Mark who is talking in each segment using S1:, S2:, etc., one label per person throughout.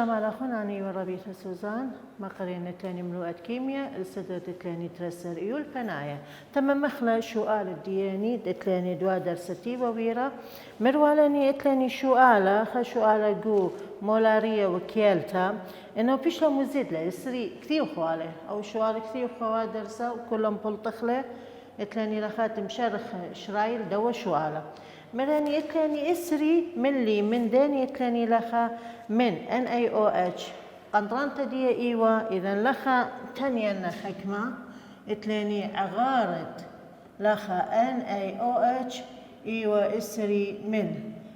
S1: شامل أخوناني وربيث سوزان مقرين تلاني ملوءة كيمياء السدد تلاني ترسر إيول فنايا تم مخلى شؤال الدياني تلاني دوا درستي وويرا مروالاني تلاني شؤالة خشؤالة جو مولارية وكيالتا إنه بيشلا مزيد له يسري كثير خواله أو شؤال كثير خوا درسة وكلهم بلطخله تلاني لخاتم شرخ شرايل دوا شؤالة مراني يتلاني اسري ملي من داني يتلاني لخا من NaOH قنطرانتا دي ايوا اذا لخا تانيا حكمة يتلاني عغارت لخا NaOH ايوا اسري من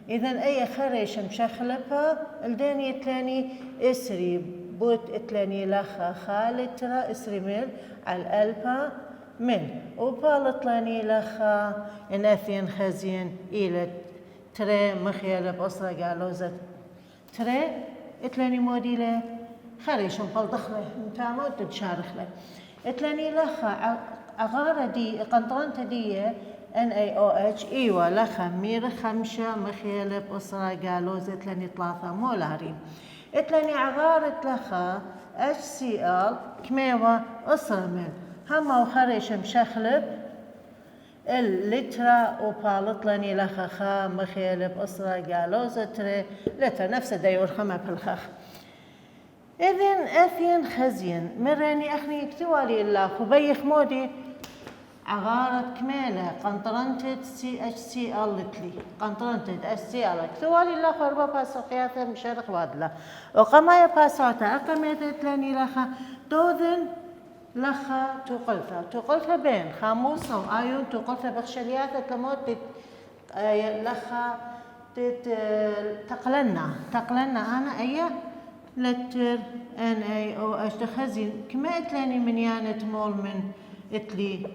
S1: اذا اي خريش مشخلفة الداني يتلاني اسري بوت اتلاني لخا خالترا اسري مل على الالفا من وبالطلاني لخا اناثين خزين الى تري مخيلة بأسرة قالوزة تري اتلاني موديلة خريشن بالدخلة متعمو تتشارخ له اتلاني لخا عغارة دي قنطرانتا دي NaOH ايوه لخا مير خمسة مخيلة بأسرة قالوزة اتلاني ثلاثة مولاري اتلاني عغارة لخا HCl كميوة أسرة من هما وخريش مشخلب اللترا وبالطلاني لخخا مخيلب أسرة قالوزة تري لترا نفس دايور خما في الخخ إذن أثين خزين مراني أخني اكتوالي الله خبيخ مودي عغارة كميلة قنطرنتت CHCl لتلي قنطرنتت HCl اكتوالي الله خربا باسو قياثة مشارق وادلا وقما يباساتا أقميت تلاني لخا دوذن لخا تقلتها بين خاموس أو آيون تقلتها بخشليات تموت لخا تقلنا أنا أيه لتر NaOH تخزين كما اتلاني من يانت مول من اتلي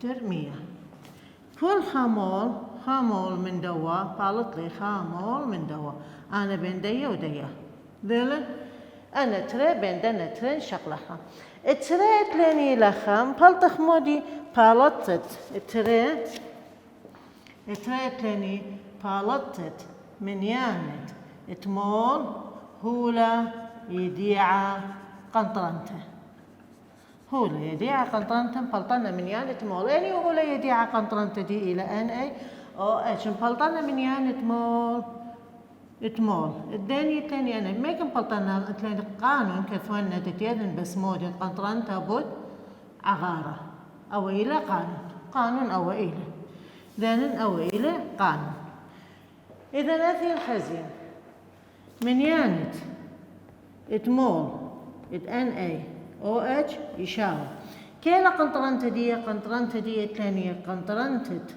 S1: ترمية كل خامول من دوا بالطلي خامول من دوا أنا بين ديا وديا ذلك أنا ترى بين دنا ترى شغلها ترى تلاني لخام بالطخ مودي بالطت ترى تلاني بالطت من يانت تمول هولا يديعة قنطرنته هولا يديعة قنطرنته بلطنا من يانت مول يعني هولا يديعة قنطرنته دي إلى NaOH بلطنا من يانت مول تمول الداني تاني أنا ما يمكن بلطنا تلاني قانون كثوانا تتيادن بس مودي قنطران تابوت عغارة أو إلى قانون أو إلى ذانن أو إلى قانون إذا أثي الخزين من يانت تمول NaOH يشاور كيلا قنطران تدي تانية قنطران تت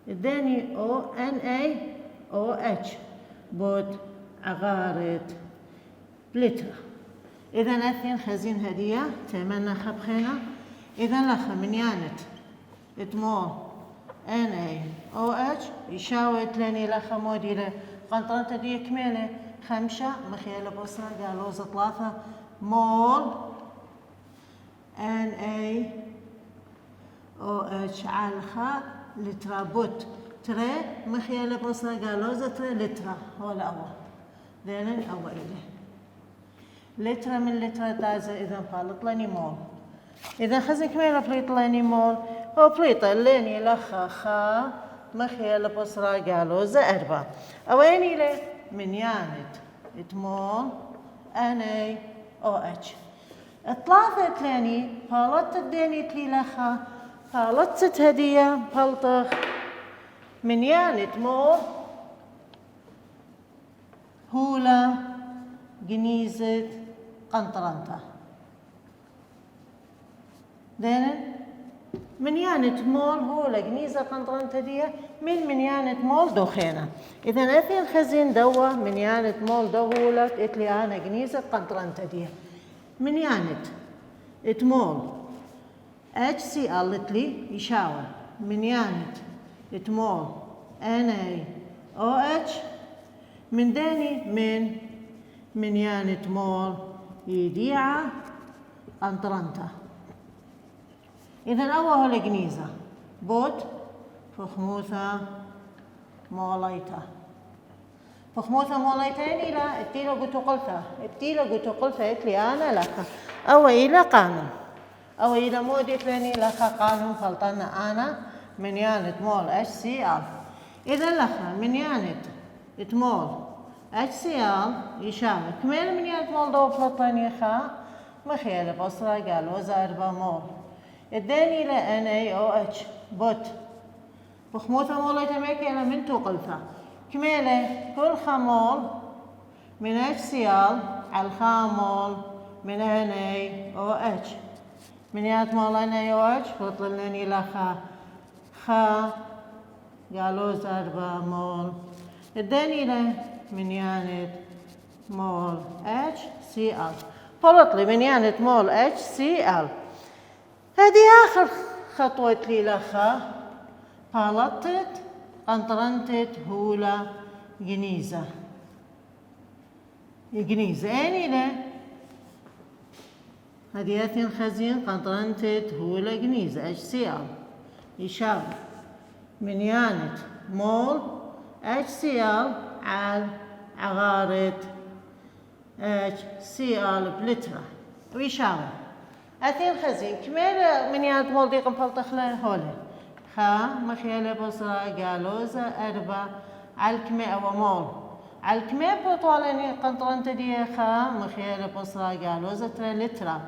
S1: الداني NaOH بود عغارة بلترا إذا أثين خزين هدية تمنى خبخينا إذا لخ من يانت تمول NaOH يشاوي تلاني لخ موديلة قنطرة دي كميلة خمسة مخيلة بصرة قالوزة ثلاثة مول NaOH عالخا لترا بوت ترى مخيلة بصرة قالوزة ترى لترا هو الأول ذينن أول لترا من لترا تازة إذا بالطلاني مول إذا خزن كميلة بليطلاني مول هو بليطة ليني لخا خا مخيلة بصرة قالوزة أربعة أويني له من يانت تمول NaOH ثلاثة تلاني بالطت الديني تلي لخا بالطت هدية بالطخ من يانت مول هولا جنيزة قنطرنتا دينن من يانت مول هولا جنيزة قنطرنتا دي من يانت مول دوخينا إذا أثين خزين دوا من يانت مول دو هولا اتلي أنا جنيزة قنطرنتا دي من يانت اتمول HCl اتلي يشاور من يانت تمول NaOH من داني من يانت مول يديعة قنطرنتا إذا أول الجنيزة بوت فخموثة موليتا بخموثة موليتين لا التيلة قلت قلتها اتلي أنا لك أو إلى قانون أو إلى مودي ثاني لك قانون فلطنا أنا من يانت مول HCl إذا لك من يانت تمول HCl يشامل كمال من يانت مول دو فلطاني خا مخيلة بصرة قالوا 4 مول الداني إلى NaOH بوت بخموثة موليتين ميكي أنا من قلتها كمالة كل خمول من HCl على الخامول من NaOH من يات مول NaOH فطل لني لخا قالوز 4 مول الداني له من يانت مول HCl فلطلي من يانت مول HCl هذه آخر خطوة لي لخا فلطت قنطرنتت هولا جنيزة يعني له هدياتين خزين قنطرنتت هولا جنيزة HCl يشاو من يانت مول HCl على عغارة HCl بلترة ويشاو أثين خزين كمير من يانت مول دي قنفلت أخلا هولا مخيلة بصرة قالوزة 4 على الكمية أو مول على الكمية بطولاني قنطرنت دي مخيلة بصرة قالوزة 3 لترة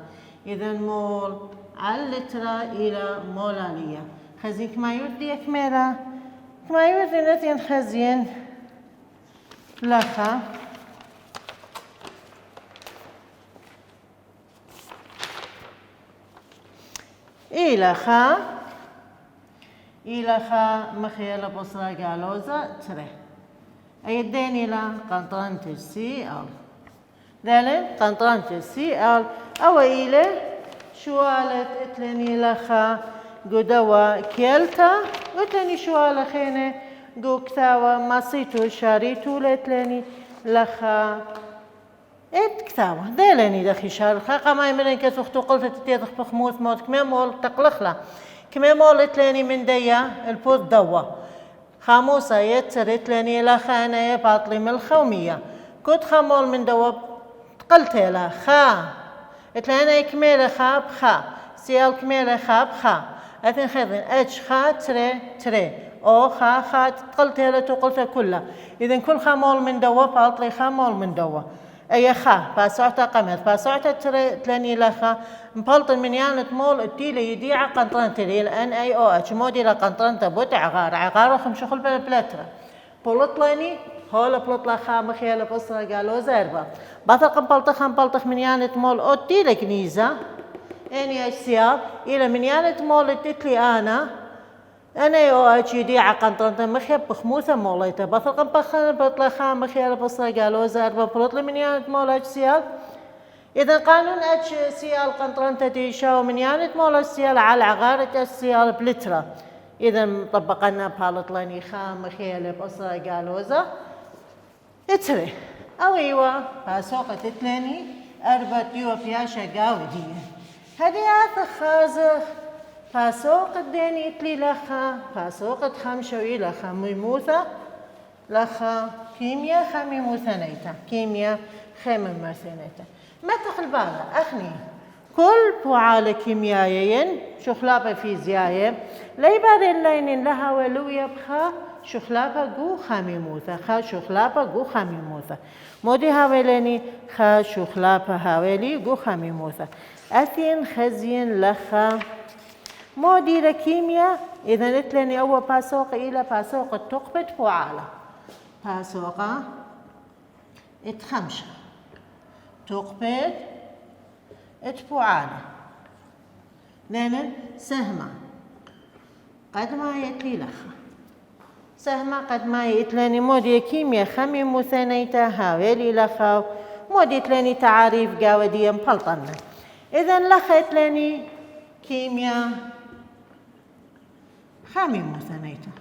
S1: إذا مول على اللترة إلى مولانية خزين كما يودي كميرة كما يودي نثين خزين لخا إلى خا مخيلة بصرة قالوزة 3 أيدين إلى قنطرنت HCl ذلك قنطرنت HCl أو إلى شوالة اتلني لخا قدوة كيلتا وتني شوالة خينة قو كثاوة ماسيتو شاريتو لتلني لخا كثاوة ذلني دخي شارخا قما يمرن كسوختو قلت تتيضخ بخموث موت كما مول تقلخلا كما مول اتلني من ديا البوث دوا خاموسة يتسرت لني لخانة باطلي من الخومية كنت خامول من دوا قلت له خا اتلاني كميلة خا بخا سيال كميلة خا بخا أثن خيضين أج خا تري أو خا قلت له تقلت كلها إذن كل خامول من دوا باطلي خامول من دوا أي خا باسعتا قمت باسعتا تلاني لخا مبلطن من يانت مول التيلي يديع قنطرنت لي NaOH مودي لقنطرنت بوت عغار وخمشخل بلاترة بلطلاني هولا بلطلا خا مخيلة بصرة قالوا زربا بطل قنبلطخ من يانت مول التيلي كنيزة NaHCl إلى من يانت مول التتلي أنا NaOH يديع قنطرنت مخيب بخموثة موليته بطل قنبلطخ خا مخيلة بصرة قالوا زربا بلطلي من يانت مول HCl إذا قانون HCl قنطرنت تيشاو من يانت مول HCl على عغارة HCl بلترة إذا طبقنا بالطلاني خام مخيلة بصرة قالوزة اتري أو إيوة باسوقة تتلاني 4 تيوة فياشة قاودية هذه خازخ باسوقة ديني اتلي لخا باسوقة خمشوي لخا ميموثة لخا كيمياء خميموثنيتا كيمياء خميموثنيتا ما تخل بالا أخني كل فعال كيميائيين شخلابة فيزيائية ليبار اللين لها ولو يبخى شخلابة جو خميموثة خا شخلابة جو خميموثة مودي هاوليني خا شخلابة هاولي جو خميموثة أثين خزين لخا مودي لكيمياء إذا نتلني أول باسوق إلى باسوق التقبت فعالة باسوقة اتخمشة تقبت اتفعالة لأن سهمة قد ما يتلي لخا سهمة قد ما يتلاني مودي كيمياء خمي مثنيتا هاولي لخا مودي تلاني تعاريف قاودية مبلطنة إذا لخا يتلاني كيمياء خمي مثنيتا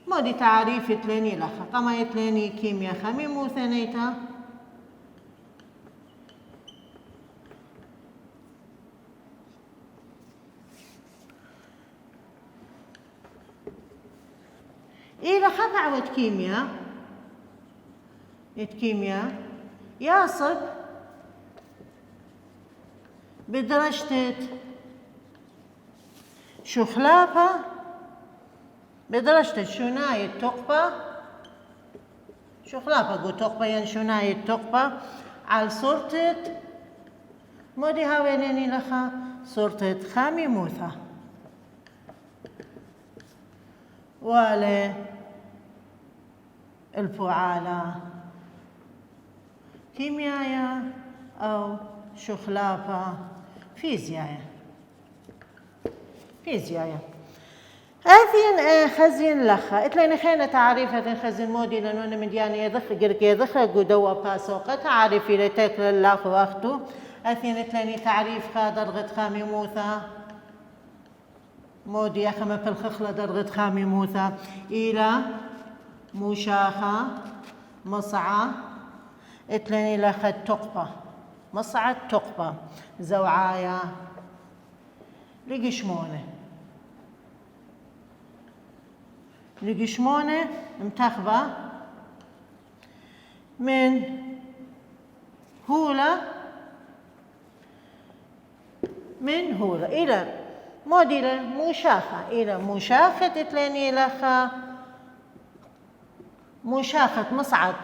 S1: مودي تعريف يتلاني لخا قما يتلاني كيمياء خمي مثنيتا إذا خطعوت كيمياء كيمياء يصب بدرجة شخلافة بدرجة شناية تقبة شخلافة قو تقبة يعني شناية تقبة على صورة مودي هاوينيني لخا صورة خامي موثة ولا الفعالة كيمياء أو شخلافة فيزياء هذين خزين لخا اتلين خينا تعريف هذين خزين مودي لأنه من دياني يدخل قدوة باسوقة تعريفي لتاكل الله واختو هذين اتلين تعريف خا درغة خامي موثى مودي أخما في الخخلة درغة خامي موثى إلى مشاخة مصعة اتلين لخا تقبة مصعة تقبة زوعايا لقشمونة متخبة من هولة إلى موديلة مشاخة إلى مشاخة تلاني لخا مشاخة مصعد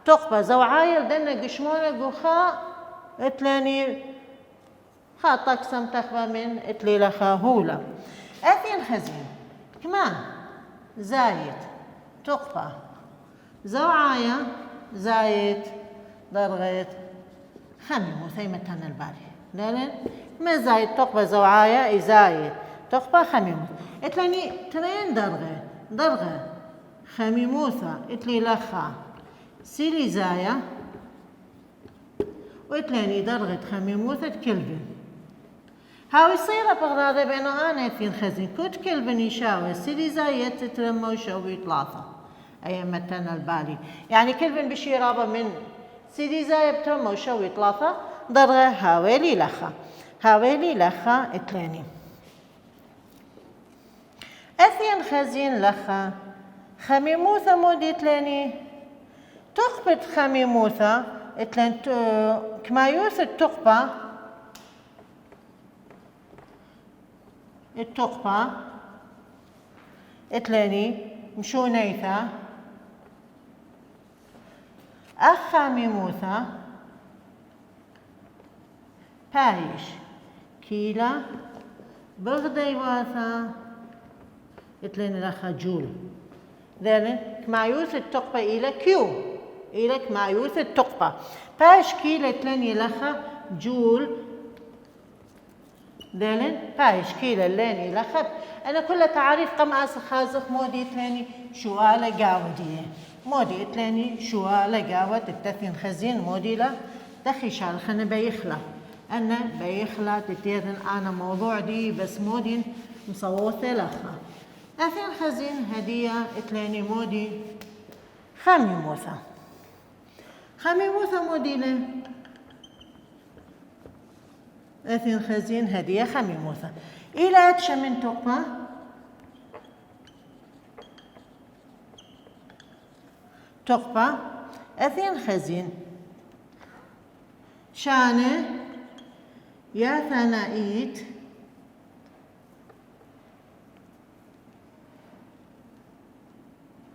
S1: تقبة زوعايا لدنا قشمونة قخاء تلاني خا طقسم تخبة من اتلي لخا هولة أثين خزين كمان زايد تقبة زوعايا زايد درغيت خمي مثيمة الباري لأن ما زايد تقبة زوعايا إي زايد تقبة خميموث اتلاني ترين درغة خميموثة اتلي لخا سيلي زايا واتلاني درغة خميموثة كلبن هاو يصير بغداد بينه أنا في الخزين كنت كلبن يشاوي سيلي زايد تترمى وشوي ثلاثة أي متنا البالي يعني كلبن بشي رابة من سيلي زايد ترمى وشوي ثلاثة درغة هاويلي لخا اتلاني أثين خزين لخا خميموثة مودي اتلاني تقبت خميموثة اتلان كمايوث التقبة اتلاني مشونيثة أخاميموثة بايش كيلا بغديواثة اتلاني لخا جول ذلك كمايوث التقبة إلى كيو إلى كمايوث التقبة بايش كيلا اتلاني لخا جول ذلك بايش كيلا اللاني لخا أنا كل تعريف قم خازق مودي اتلاني شوالة قاودية مودي اتلاني شوالة قاود التثين خزين مودي لا دخي شال خنا بيخلا أنا بيخلا تتيرن أنا موضوع دي بس مودي مصوثة لخا أثين خزين هدية اتلاني مودي خميموثة مودي له أثين خزين هدية خميموثة إلى تشمن تقبة أثين خزين شانة يا ثنائيت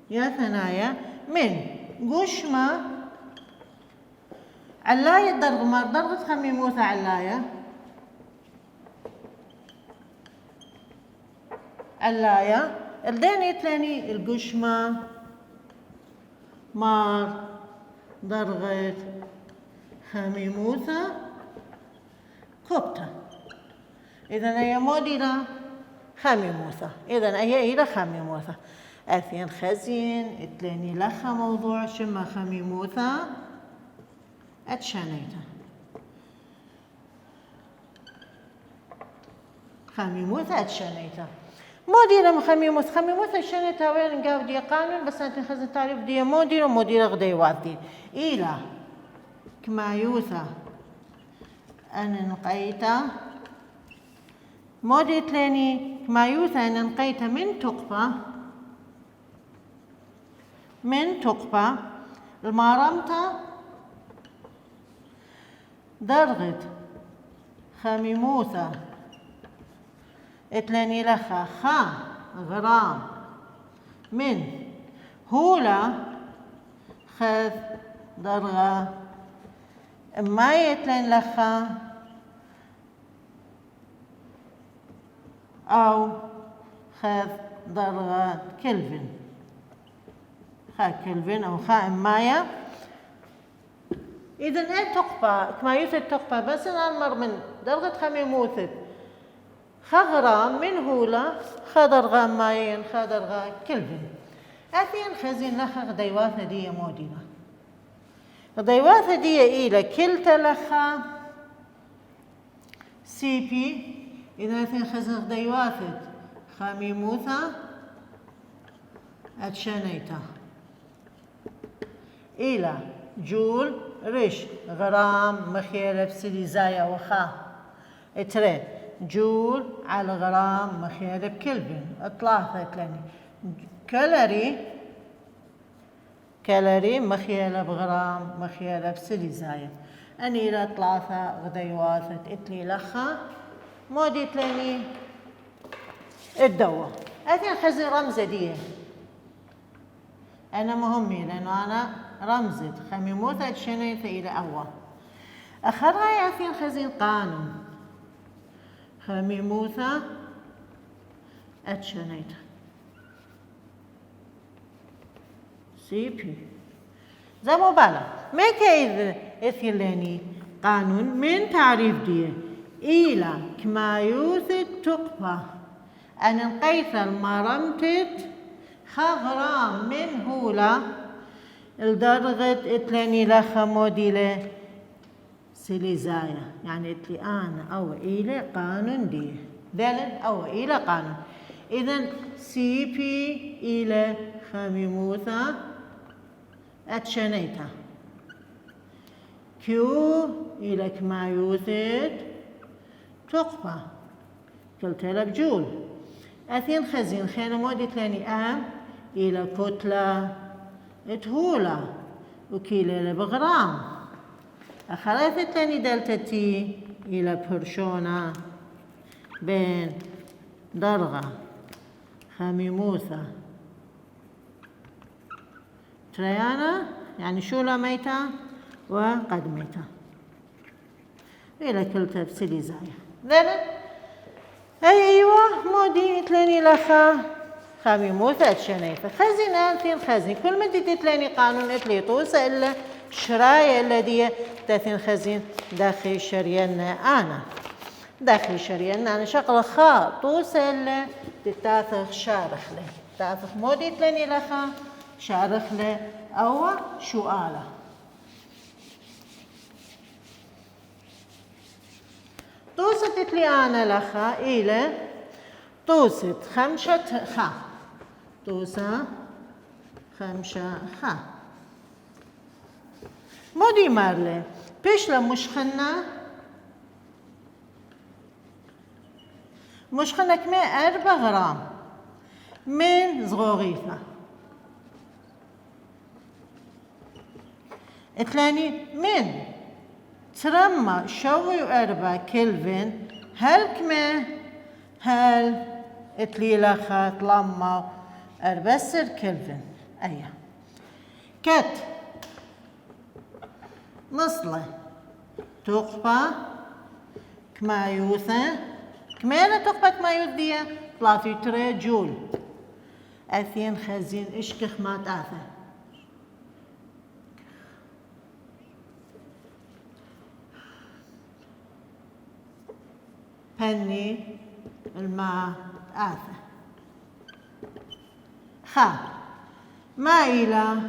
S1: يا ثنايا من قشمة علاية درغمار درغة خميموثة علاية الدين يتلاني القشمة مار درغة خميموثة كوبتا إذن هي موديلة خميموثة إذن هي إلى خميموثة أثين خزين اتلاني لخا موضوع شما خميموثة أتشانيتا خميموثة أتشانيتا موديلة خميموثة شانيتا وين نقاو دي قانون بس أنت خزن تعريف دي موديلة غديواتي إلى كمايوثة أنا نقيتا مودي تلاني كمايوثة أنا نقيتا من تقبة المارمتا درغت خميموثة اتلاني لخا خا غرام من هولا خذ درغة ما يتلن لخا أو خذ درغة كلفن خا كلفن أو خا مايا. إذن إيه تقبى كما يوثد تقبى بس المر من درغة خميموثد خا غرام من هولا خا درغة مايين خا درغة كلفن. أثين خزين لخا غديواثة دي مودينا غديواثة دي إلى كلتا لخا سي بي. إذا أثين خزين غديواثة خميموثة أتشانيتا إلى جول رش غرام مخيلف سليزايا وخا اتري جول على غرام مخيلف كلفن اطلاثة تلاني كالوري مخيلف غرام مخيلف سليزايا اني الى ثلاثة غديواثة اتلي لخا مودي تلاني الدواء. اثين خزي رمزة دي انا مهمي لانه انا رمزت خميموثة اتشنيثة الى اول اخرها اثين خزين قانون خميموثة اتشنيثة سي بي زي مبالغ ما كيد اثيلاني قانون من تعريف دي إلى كما يوثد تقبى أن القيث المرمتت خغرام من هولا الدرغة اتلاني لخا موديلة سليزايا يعني اتلي أنا أو إلى قانون دي ذلك أو إلى قانون. إذن سي بي إلى خميموثة أتشنيتا كيو إلى كما يوثد تقبى كلتا بجول. أثين خزين خينا مودي تلاني أم إلى كتلة اتهولا وكيلة بغرام أخرت تلاني دلتا تي إلى برشونة بين درغة خميموثة تريانا يعني شولا ميتة وقد ميتة إلى كلتا بسليزايا ذلك أيوة مودي تلاني لخا خميموثة اتشنيثة خزين أنتين خزين كل ما تتلاني قانون اتلي طوسة إلا شراية الذي تثين خزين داخل شريانا أنا داخل شريانا أنا شغل خا طوسة إلا تتاثخ شارخ له تاثخ مودي تلاني لخا شارخ له أو شؤالة. طوسة تلي أنا لخا إلى طوسة خمشة خا طوسة خمشة خا مودي مارلي بيش لمشخنة مشخنة كمية 4 غرام من زغوغيثة اتلاني من ترمى شوي 4 كلفن هل كمية هل اتلي لخا تلمى 4 كلفن ايه كت مصلة تقبى كما يوثى كمينة تقبى كما يوثية 3 جول أثين خزين اشكخ ما تاثى بني الماء آثى خا ما إلى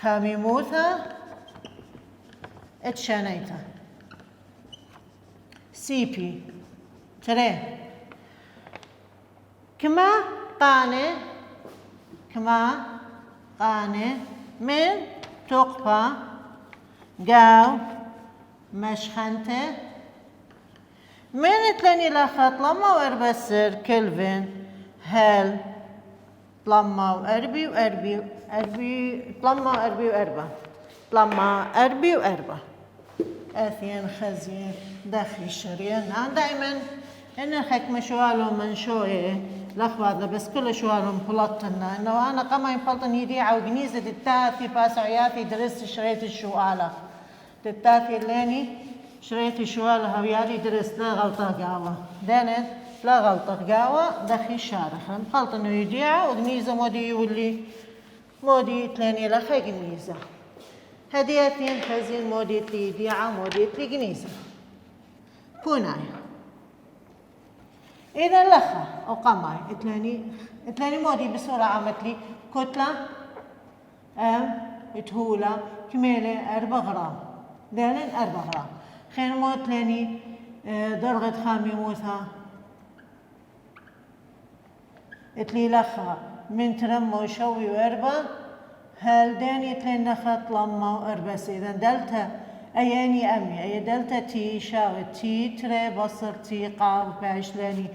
S1: خميموثة اتشانيتا سي بي تري كما قاني من تقبى قاو مشخنته من تلاني لخط لما واربسر كلفن هل طلمة وأربي وأربي أربي طلمة وأربي وأربع طلمة أربي وأربع أثين خزين داخل شريان دائما إن الحكمة شوالو من شوية لخبطة بس كل شوالهم بلطنا إنه أنا قما يفلطن يديع وجنيزة التاثي باسعياتي درست شريت الشوالة التاثي الليني شريت الشوالة هويالي درست لا غلطة قاوة دانت لا غلطة قاوة داخل الشارع مخلط إنه يديع وجنيزة مودي يولي مودي تلاني لخا جنيزة هديتين خزين مودي تلي يديع مودي تلي جنيزة بوناي إذا لخا أو قماي اتلاني مودي بصورة عملت لي كتلة تهولة كميلة 4 غرام دالن 4 غرام خير مو اتلاني درغة خامي موثا اتلي لخا من ترمى وشوي وأربع هل داني اتلين لخا طلمة وأربس إذا دلتا أياني أمي أي دلتا تي شاوي تي تري بصر تي قاب بعشلاني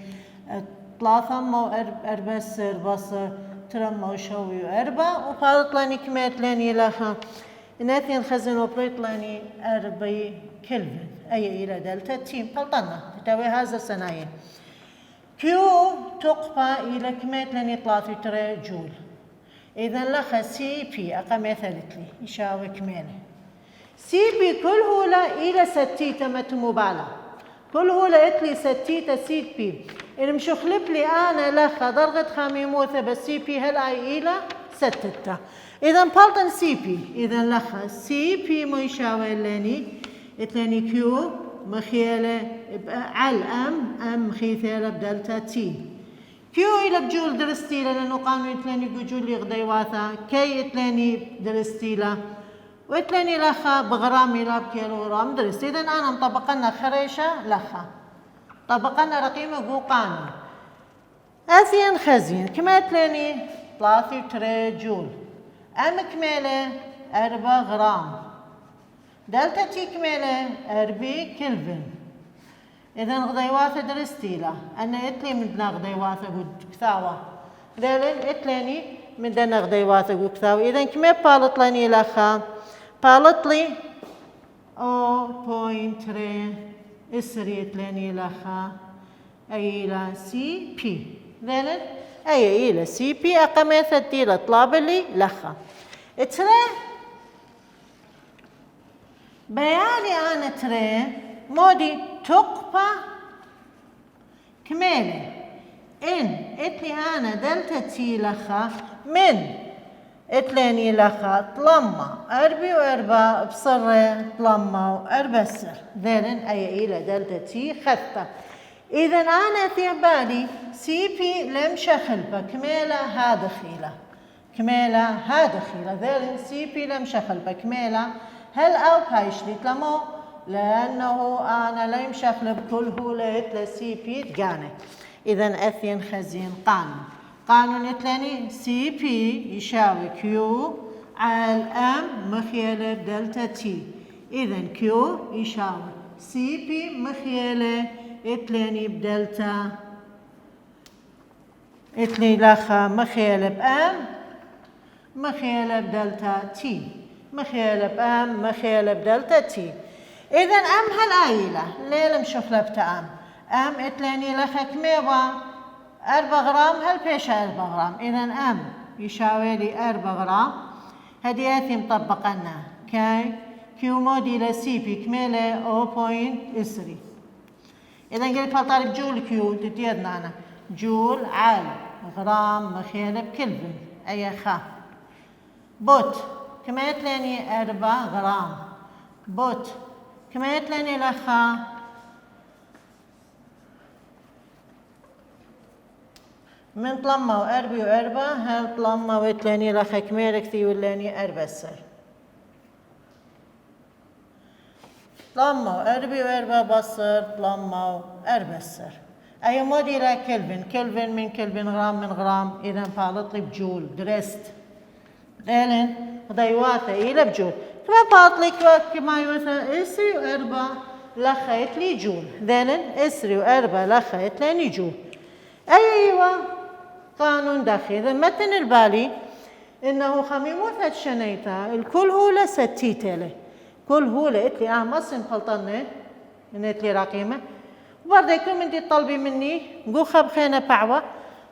S1: 3 وأربس بصر ترمى وشوي وأربع وقالت لاني كميت لاني لخا ناثين خزن وبريت لاني 40 كلفن أي إلى دلتا تي قلطنا تتاوي هذا السناين كيو تقفى إلى كميت لاني 3 جول إذا لخا سي بي أقام ثالث لي يشاوي كمينة سي بي كل هولا إلى 60 تمت مبالغة كل هولا إتلي 60 سي بي إن مشخلب لي أنا لخا درجة خامي موثة بس سي بي هلاي إلى 6 إذا بلطن سي بي إذا لخا سي بي ما يشاوي لاني إتلاني كيو مخيلة على أم مخيثة بدلتا تي كيو إلى بجول درستيلا لأنه قانون إتلاني بجول يغدي واثا كي إتلاني درستيلا وإتلاني لخا بغرام إلى بكيلو غرام درست إذا أنا مطبقنا خريشة لخا طبقنا رقيمة قو قانون أثين خزين كما إتلاني 3 جول أم كميلة 4 غرام دلتا تي كميلة 4 كلفن إذا غديواثة درستيلا أنا إتلي من دنا غديواثة قد كثاوة دالين إتلاني من دنا غديواثة قد كثاوة إذا كمي بالط لاني لخا بالط لي 0.3 إسري إتلاني لخا أي إلى سي بي دالين أي إلى سي بي أقامي ثديلة طلاب لي لخا إتري بياني أنا تري مودي تقبى كميلة إن إتلي أنا دلتا تي لخا من إتلاني لخا طلمة 4 بصرة طلمة وأربسر ذلن أي إلى دلتا تي خطة إذا أنا في بالي سي بي لم شخلبة كميلة هذا خيلة كميلة هذا خيلة ذلن سي بي لم شخلبة كميلة هل أو بايشلي تلمو لأنه أنا لا يمشخلب كل هو ليت سي بي تقاني إذا أثين خزين قانون إتلاني سي بي يشاوي كيو على الأم مخيلة دلتا تي إذا كيو يشاوي سي بي مخيلة إتلاني بدلتا إتلي لخا مخيلة بأم مخيلة بدلتا تي مخيلة بأم مخيلة بدلتا تي إذا أم هالآيلة ليلة مشخلبتا أم إتلاني لخا كميوة 4 غرام هل بيشا 4 غرام إذا أم يشاوي لي 4 غرام هدياتي مطبقنا كاي كيو مودي لسي بي كميلة 0.3 إذا قلت فالطالب جول كيو تديرنا أنا جول على غرام مخيلة بكلفن أي خا بوت كما يتلاني 4 غرام بوت كما يتلاني لخا من طلمة وأربي وأربع هل طلمة ويتلاني لخا كمير كثي ولاني أربسر طلمة وأربي وأربع بصر طلمة وأربسر أي مودي لا كلفن من كلفن غرام من غرام إذا فالط لي بجول درست دالن ضيواته إلى بجول كما باطلك كما يوثا إسري وأربع لخيت لي جول دالن إسري وأربع لخيت لاني جول أيوة قانون داخلي. إذا متن البالي إنه خميموثة شنيتا الكل هولة ستيتله كل هولة إتلي مصن خلطنة إن إتلي رقيمة وبرضه يكون منتي طلبي مني قو خب خينا بعوة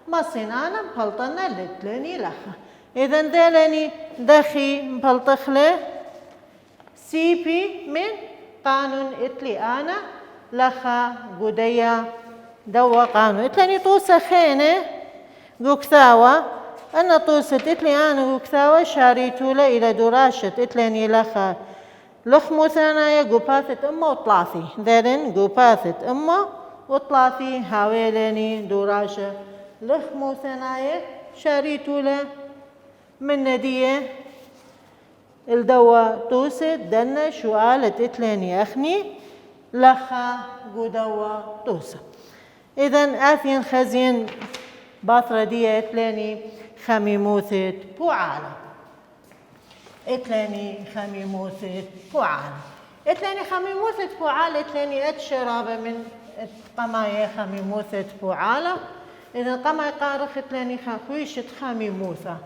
S1: مصن أنا مخلطنة لتلاني لخا. إذا ذلني دخي مبلطخله سي بي من قانون إتلي أنا لخا قديا دوا قانون إتلاني طوسة خينة قوكثاوة أنا طوسة إتلي أنا قوكثاوة شاريتولا إلى دراشة إتلاني لخا لخمو ثانايا قوباثة أمه وطلاثي ذرن قوباثة أمه وطلاثي هاويلاني دراشة لخمو ثانايا شاريتولا من ندية الدوا توسة دنا شوالة إتلاني أخني لخا قدوا توسة. إذن آثين خزين باطرة دي إتلاني خميموثة بوعالة إتلاني خميموثة بوعالة إتلاني خميموثة بوعالة إتلاني أتشرابة من قماية خميموثة بوعالة. إذا قماية قارخ إتلاني خويشة خميموثة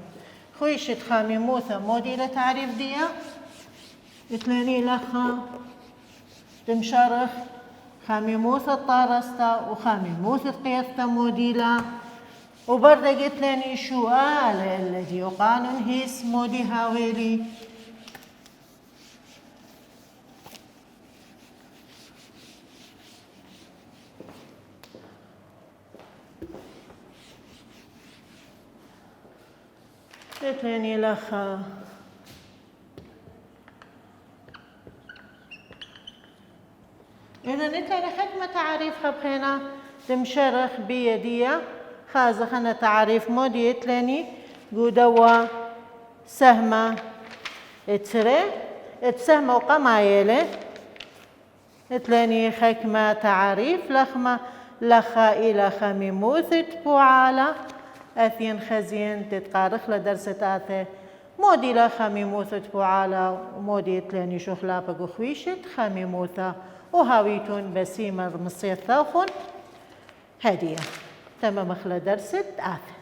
S1: خويشة خميموثة موديلة تعريف ديا إتلاني لخا تمشرخ خميموثة طارستا وخميموثة قيثتا موديلا وبرده قلت لني شو الذي قانون هيس مودي هاويلي قلت لني لخا إذا قلت لني حكمة تعريفها بخينا تمشرخ بيدية خازة خنا تعريف مودي إتلاني قودوا سهمة اتسري اتسهمة وقمايلة إتلاني حكمة تعريف لخمة لخا إلى خميموثة بوعالة أثين خزين تتقارخ لدرسة آثي مودي لخميموثة بوعالة ومودي إتلاني شخلا بقخويشة خميموثة وهاويتون بسيمة مصير ثوخن هدية تمام خلا درست آثي.